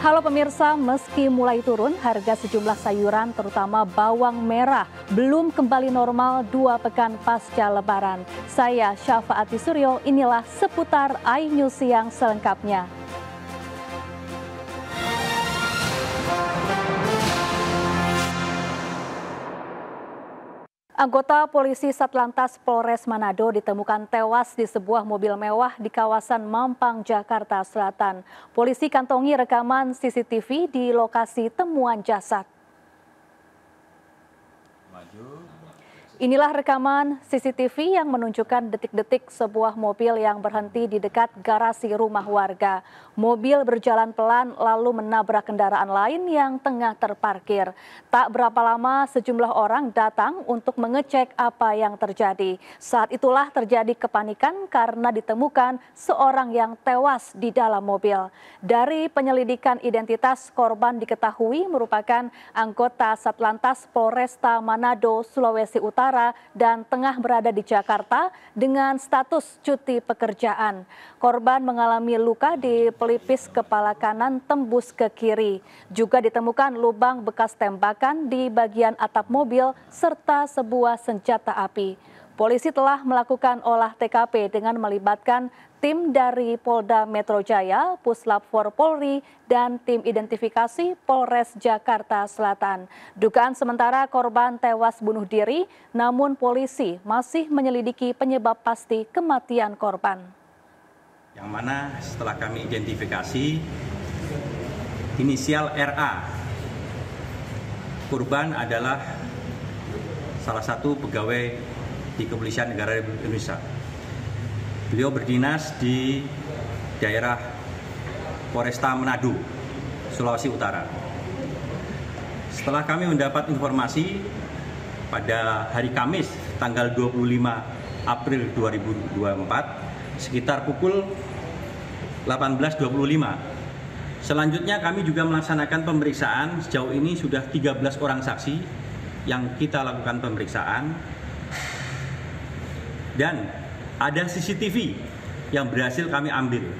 Halo pemirsa, meski mulai turun, harga sejumlah sayuran terutama bawang merah belum kembali normal 2 pekan pasca Lebaran. Saya Syafaati Suryo, inilah seputar iNews Siang selengkapnya. Anggota polisi Satlantas Polres Manado ditemukan tewas di sebuah mobil mewah di kawasan Mampang, Jakarta Selatan. Polisi kantongi rekaman CCTV di lokasi temuan jasad. Inilah rekaman CCTV yang menunjukkan detik-detik sebuah mobil yang berhenti di dekat garasi rumah warga. Mobil berjalan pelan lalu menabrak kendaraan lain yang tengah terparkir. Tak berapa lama sejumlah orang datang untuk mengecek apa yang terjadi. Saat itulah terjadi kepanikan karena ditemukan seorang yang tewas di dalam mobil. Dari penyelidikan identitas, korban diketahui merupakan anggota Satlantas Polresta Manado, Sulawesi Utara dan tengah berada di Jakarta dengan status cuti pekerjaan. Korban mengalami luka di pelipis kepala kanan tembus ke kiri. Juga ditemukan lubang bekas tembakan di bagian atap mobil serta sebuah senjata api. Polisi telah melakukan olah TKP dengan melibatkan tim dari Polda Metro Jaya, Puslap 4 Polri, dan tim identifikasi Polres Jakarta Selatan. Dugaan sementara korban tewas bunuh diri, namun polisi masih menyelidiki penyebab pasti kematian korban. Yang mana setelah kami identifikasi, inisial RA, korban adalah salah satu pegawai di Kepolisian Negara Republik Indonesia. Beliau berdinas di daerah Polresta Manado, Sulawesi Utara. Setelah kami mendapat informasi pada hari Kamis tanggal 25 April 2024 sekitar pukul 18.25. Selanjutnya kami juga melaksanakan pemeriksaan. Sejauh ini sudah 13 orang saksi yang kita lakukan pemeriksaan. Dan ada CCTV yang berhasil kami ambil.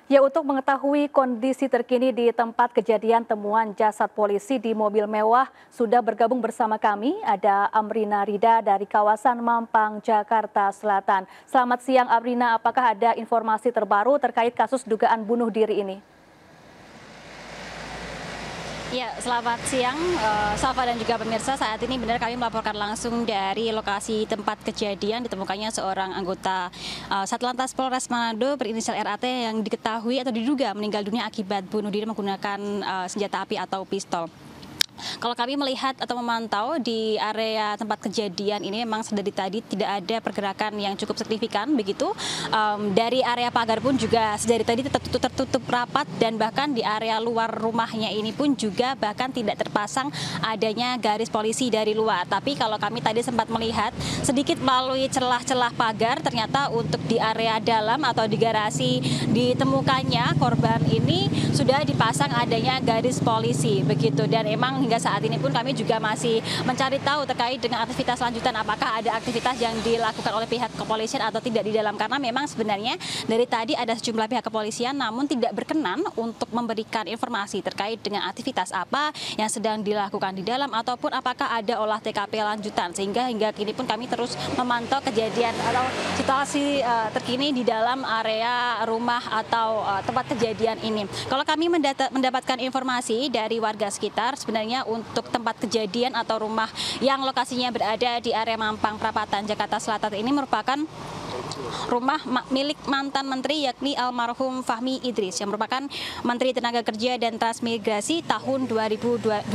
Ya, untuk mengetahui kondisi terkini di tempat kejadian temuan jasad polisi di mobil mewah, sudah bergabung bersama kami ada Amrina Rida dari kawasan Mampang, Jakarta Selatan. Selamat siang Amrina, apakah ada informasi terbaru terkait kasus dugaan bunuh diri ini? Ya, selamat siang, Safa dan juga pemirsa. Saat ini benar kami melaporkan langsung dari lokasi tempat kejadian ditemukannya seorang anggota Satlantas Polres Manado berinisial RAT yang diketahui atau diduga meninggal dunia akibat bunuh diri menggunakan senjata api atau pistol. Kalau kami melihat atau memantau di area tempat kejadian ini memang dari tadi tidak ada pergerakan yang cukup signifikan begitu. Dari area pagar pun juga dari tadi tertutup rapat dan bahkan di area luar rumahnya ini pun juga bahkan tidak terpasang adanya garis polisi dari luar. Tapi kalau kami tadi sempat melihat sedikit melalui celah-celah pagar, ternyata untuk di area dalam atau di garasi ditemukannya korban ini sudah dipasang adanya garis polisi begitu. Dan emang hingga saat ini pun kami juga masih mencari tahu terkait dengan aktivitas lanjutan, apakah ada aktivitas yang dilakukan oleh pihak kepolisian atau tidak di dalam, karena memang sebenarnya dari tadi ada sejumlah pihak kepolisian namun tidak berkenan untuk memberikan informasi terkait dengan aktivitas apa yang sedang dilakukan di dalam ataupun apakah ada olah TKP lanjutan, sehingga hingga kini pun kami terus memantau kejadian atau situasi terkini di dalam area rumah atau tempat kejadian ini. Kalau kami mendapatkan informasi dari warga sekitar, sebenarnya untuk tempat kejadian atau rumah yang lokasinya berada di area Mampang Perapatan, Jakarta Selatan ini merupakan rumah milik mantan menteri yakni almarhum Fahmi Idris yang merupakan Menteri Tenaga Kerja dan Transmigrasi tahun 2004.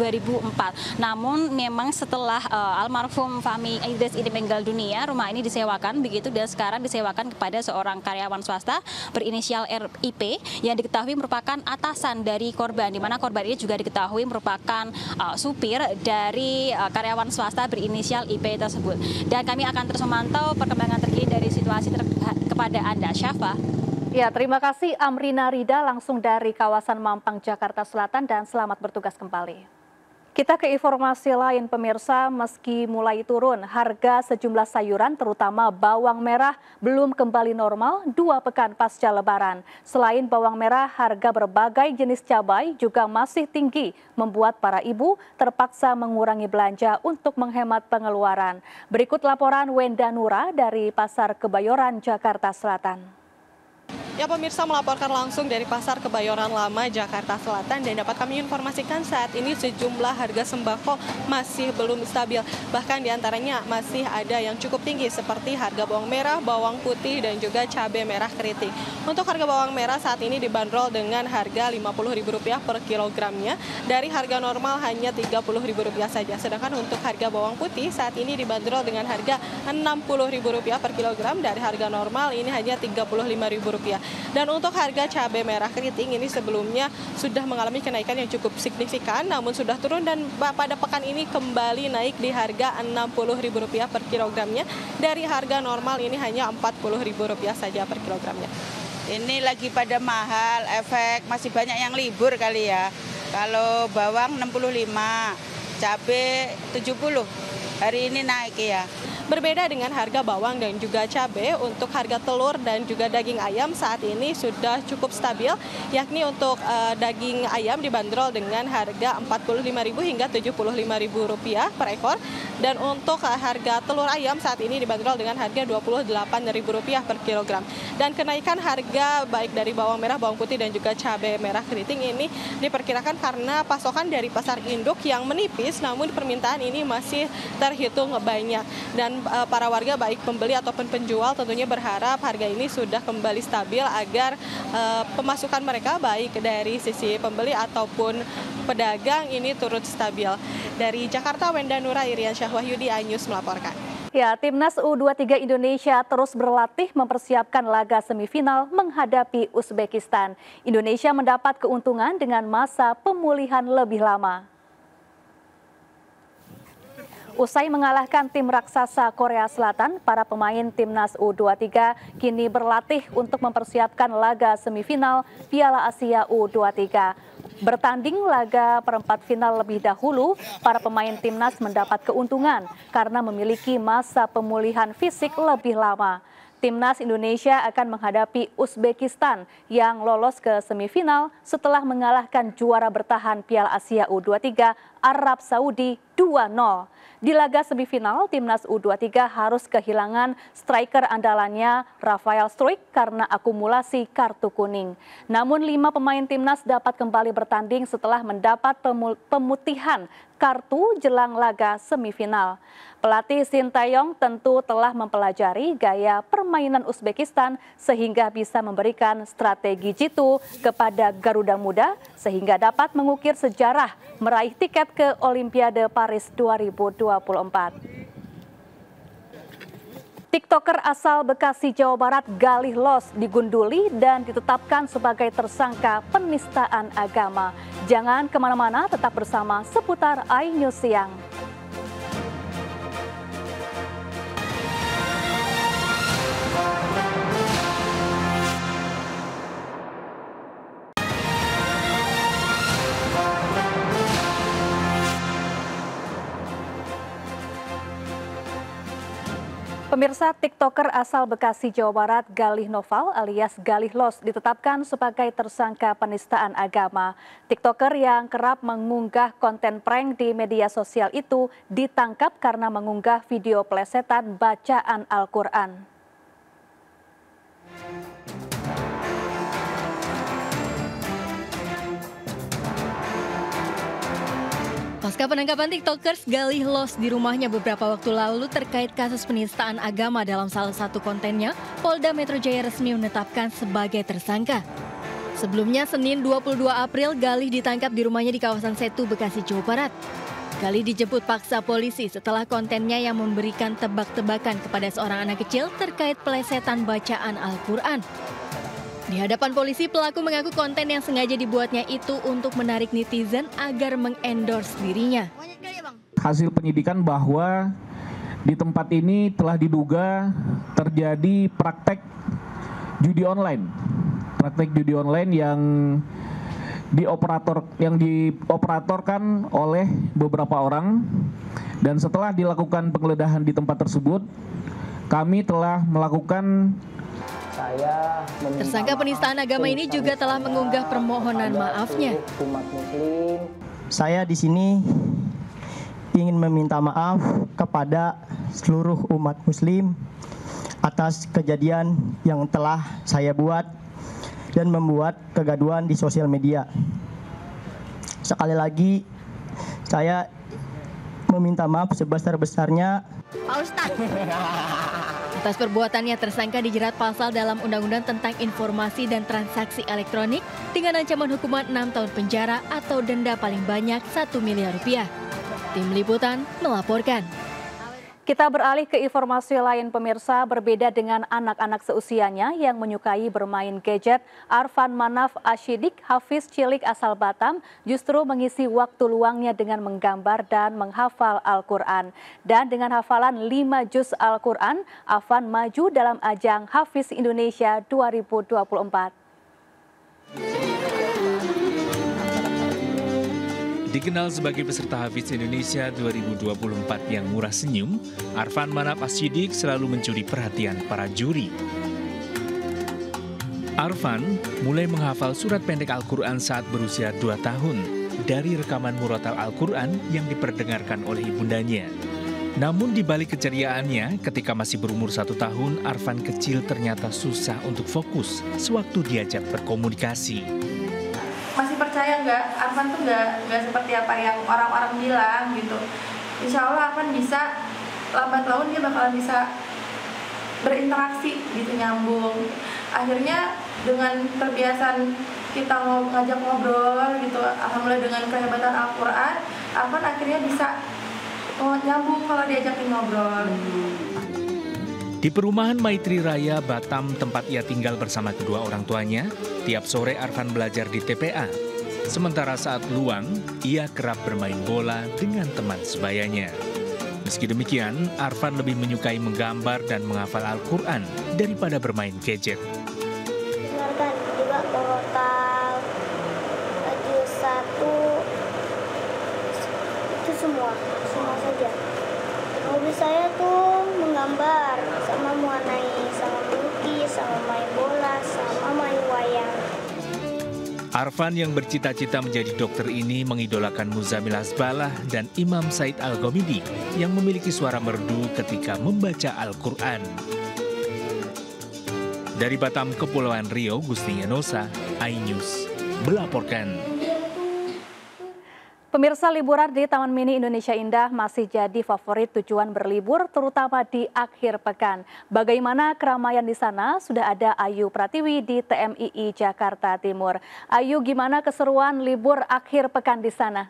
Namun memang setelah almarhum Fahmi Idris ini meninggal dunia, rumah ini disewakan begitu dan sekarang disewakan kepada seorang karyawan swasta berinisial RIP yang diketahui merupakan atasan dari korban, di mana korban ini juga diketahui merupakan supir dari karyawan swasta berinisial IP tersebut. Dan kami akan terus memantau perkembangan terkini dari situasi kepada Anda, Syafa. Ya, terima kasih Amrina Rida langsung dari kawasan Mampang, Jakarta Selatan, dan selamat bertugas kembali. Kita ke informasi lain pemirsa, meski mulai turun, harga sejumlah sayuran terutama bawang merah belum kembali normal 2 pekan pasca lebaran. Selain bawang merah, harga berbagai jenis cabai juga masih tinggi, membuat para ibu terpaksa mengurangi belanja untuk menghemat pengeluaran. Berikut laporan Wenda Nura dari Pasar Kebayoran, Jakarta Selatan. Ya pemirsa, melaporkan langsung dari Pasar Kebayoran Lama, Jakarta Selatan, dan dapat kami informasikan saat ini sejumlah harga sembako masih belum stabil. Bahkan diantaranya masih ada yang cukup tinggi seperti harga bawang merah, bawang putih, dan juga cabai merah keriting. Untuk harga bawang merah saat ini dibanderol dengan harga Rp50.000 per kilogramnya, dari harga normal hanya Rp30.000 saja. Sedangkan untuk harga bawang putih saat ini dibanderol dengan harga Rp60.000 per kilogram, dari harga normal ini hanya Rp35.000. Dan untuk harga cabai merah keriting ini sebelumnya sudah mengalami kenaikan yang cukup signifikan, namun sudah turun dan pada pekan ini kembali naik di harga Rp60.000 per kilogramnya. Dari harga normal ini hanya Rp40.000 saja per kilogramnya. Ini lagi pada mahal, efek masih banyak yang libur kali ya. Kalau bawang 65, cabai 70, hari ini naik ya. Berbeda dengan harga bawang dan juga cabai, untuk harga telur dan juga daging ayam saat ini sudah cukup stabil, yakni untuk daging ayam dibanderol dengan harga Rp45.000 hingga Rp75.000 per ekor, dan untuk harga telur ayam saat ini dibanderol dengan harga Rp28.000 per kilogram. Dan kenaikan harga baik dari bawang merah, bawang putih, dan juga cabai merah keriting ini diperkirakan karena pasokan dari pasar induk yang menipis, namun permintaan ini masih terhitung banyak. Dan para warga baik pembeli ataupun penjual tentunya berharap harga ini sudah kembali stabil agar pemasukan mereka baik dari sisi pembeli ataupun pedagang ini turut stabil. Dari Jakarta, Wenda Nura, Irian Syahwahyudi, iNews melaporkan. Ya, Timnas U23 Indonesia terus berlatih mempersiapkan laga semifinal menghadapi Uzbekistan. Indonesia mendapat keuntungan dengan masa pemulihan lebih lama. Usai mengalahkan tim raksasa Korea Selatan, para pemain Timnas U23 kini berlatih untuk mempersiapkan laga semifinal Piala Asia U23. Bertanding laga perempat final lebih dahulu, para pemain Timnas mendapat keuntungan karena memiliki masa pemulihan fisik lebih lama. Timnas Indonesia akan menghadapi Uzbekistan yang lolos ke semifinal setelah mengalahkan juara bertahan Piala Asia U23 Arab Saudi 2-0. Di laga semifinal, Timnas U23 harus kehilangan striker andalannya Rafael Struijk karena akumulasi kartu kuning. Namun 5 pemain Timnas dapat kembali bertanding setelah mendapat pemutihan kartu jelang laga semifinal. Pelatih Sintayong tentu telah mempelajari gaya permainan Uzbekistan sehingga bisa memberikan strategi jitu kepada Garuda Muda sehingga dapat mengukir sejarah meraih tiket ke Olimpiade Paris 2024. TikToker asal Bekasi, Jawa Barat, Galih Los digunduli dan ditetapkan sebagai tersangka penistaan agama. Jangan kemana-mana, tetap bersama seputar iNews Siang. Pemirsa, TikToker asal Bekasi, Jawa Barat, Galih Noval alias Galih Los ditetapkan sebagai tersangka penistaan agama. TikToker yang kerap mengunggah konten prank di media sosial itu ditangkap karena mengunggah video plesetan bacaan Al-Quran. Pasca penangkapan TikTokers Galih Los di rumahnya beberapa waktu lalu terkait kasus penistaan agama dalam salah satu kontennya, Polda Metro Jaya resmi menetapkan sebagai tersangka. Sebelumnya, Senin 22 April, Galih ditangkap di rumahnya di kawasan Setu, Bekasi, Jawa Barat. Galih dijemput paksa polisi setelah kontennya yang memberikan tebak-tebakan kepada seorang anak kecil terkait pelesetan bacaan Al-Quran. Di hadapan polisi, pelaku mengaku konten yang sengaja dibuatnya itu untuk menarik netizen agar mengendorse dirinya. Hasil penyidikan bahwa di tempat ini telah diduga terjadi praktek judi online. Praktek judi online yang dioperatorkan oleh beberapa orang, dan setelah dilakukan penggeledahan di tempat tersebut, kami telah melakukan. Tersangka penistaan agama ini juga telah mengunggah permohonan maafnya. Saya di sini ingin meminta maaf kepada seluruh umat Muslim atas kejadian yang telah saya buat dan membuat kegaduhan di sosial media. Sekali lagi, saya meminta maaf sebesar-besarnya. Pak Ustadz. Atas perbuatannya, tersangka dijerat pasal dalam Undang-Undang tentang Informasi dan Transaksi Elektronik dengan ancaman hukuman 6 tahun penjara atau denda paling banyak 1 miliar rupiah. Tim Liputan melaporkan. Kita beralih ke informasi lain, pemirsa. Berbeda dengan anak-anak seusianya yang menyukai bermain gadget, Arfan Manaf Ashidik, hafiz cilik asal Batam, justru mengisi waktu luangnya dengan menggambar dan menghafal Al-Quran. Dan dengan hafalan 5 juz Al-Quran, Arfan maju dalam ajang Hafiz Indonesia 2024. Dikenal sebagai peserta Hafiz Indonesia 2024 yang murah senyum, Arfan Manaf Ashidik selalu mencuri perhatian para juri. Arfan mulai menghafal surat pendek Al-Quran saat berusia 2 tahun dari rekaman murotal Al-Quran yang diperdengarkan oleh ibundanya. Namun di balik keceriaannya, ketika masih berumur 1 tahun, Arfan kecil ternyata susah untuk fokus sewaktu diajak berkomunikasi. Masih percaya nggak, Arfan tuh nggak seperti apa yang orang-orang bilang gitu. Insya Allah Arfan bisa, lambat laun dia bakalan bisa berinteraksi gitu, nyambung. Akhirnya dengan kebiasaan kita ngajak ngobrol gitu, alhamdulillah dengan kehebatan Al-Quran, Arfan akhirnya bisa nyambung kalau diajakin ngobrol. Di perumahan Maitri Raya, Batam, tempat ia tinggal bersama kedua orang tuanya, tiap sore Arfan belajar di TPA. Sementara saat luang, ia kerap bermain bola dengan teman sebayanya. Meski demikian, Arfan lebih menyukai menggambar dan menghafal Al-Quran daripada bermain gadget. Dengarkan juga total juz 1, itu semua saja. Hobi saya tuh menggambar, sama mewarnai, sama melukis, sama main bola, sama main wayang. Arfan yang bercita-cita menjadi dokter ini mengidolakan Muzamil Hasbalah dan Imam Said Al-Ghamidi yang memiliki suara merdu ketika membaca Al-Quran. Dari Batam, Kepulauan Riau, Gusti Yanosa, iNews melaporkan. Pemirsa, liburan di Taman Mini Indonesia Indah masih jadi favorit tujuan berlibur, terutama di akhir pekan. Bagaimana keramaian di sana? Sudah ada Ayu Pratiwi di TMII Jakarta Timur. Ayu, gimana keseruan libur akhir pekan di sana?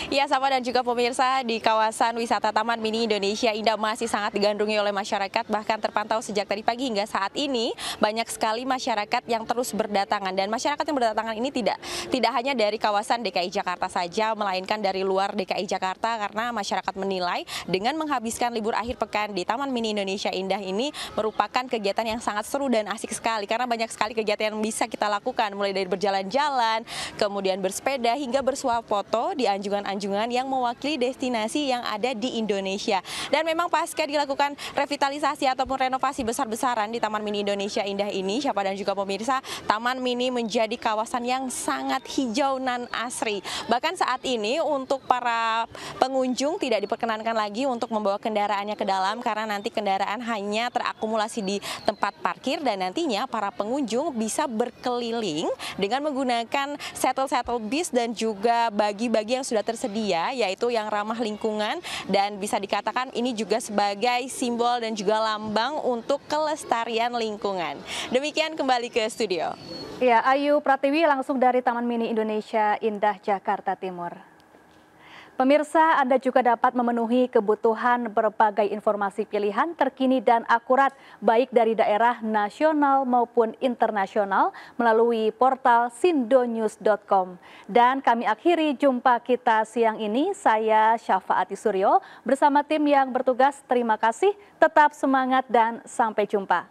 Ya, Safa dan juga pemirsa, di kawasan wisata Taman Mini Indonesia Indah masih sangat digandrungi oleh masyarakat. Bahkan terpantau sejak tadi pagi hingga saat ini banyak sekali masyarakat yang terus berdatangan. Dan masyarakat yang berdatangan ini tidak hanya dari kawasan DKI Jakarta saja, melainkan dari luar DKI Jakarta, karena masyarakat menilai dengan menghabiskan libur akhir pekan di Taman Mini Indonesia Indah ini merupakan kegiatan yang sangat seru dan asik sekali. Karena banyak sekali kegiatan yang bisa kita lakukan, mulai dari berjalan-jalan, kemudian bersepeda, hingga bersuah foto di anjungan-anjungan yang mewakili destinasi yang ada di Indonesia. Dan memang pasca dilakukan revitalisasi ataupun renovasi besar-besaran di Taman Mini Indonesia Indah ini, siapa dan juga pemirsa, Taman Mini menjadi kawasan yang sangat hijau nan asri. Bahkan saat ini untuk para pengunjung tidak diperkenankan lagi untuk membawa kendaraannya ke dalam, karena nanti kendaraan hanya terakumulasi di tempat parkir, dan nantinya para pengunjung bisa berkeliling dengan menggunakan shuttle bis dan juga bagi-bagi yang sudah tersedia, yaitu yang ramah lingkungan, dan bisa dikatakan ini juga sebagai simbol dan juga lambang untuk kelestarian lingkungan. Demikian, kembali ke studio. Ya, Ayu Pratiwi langsung dari Taman Mini Indonesia Indah Jakarta Timur. Pemirsa, Anda juga dapat memenuhi kebutuhan berbagai informasi pilihan terkini dan akurat, baik dari daerah nasional maupun internasional, melalui portal sindonews.com. Dan kami akhiri jumpa kita siang ini. Saya Syafaati Suryo bersama tim yang bertugas. Terima kasih, tetap semangat dan sampai jumpa.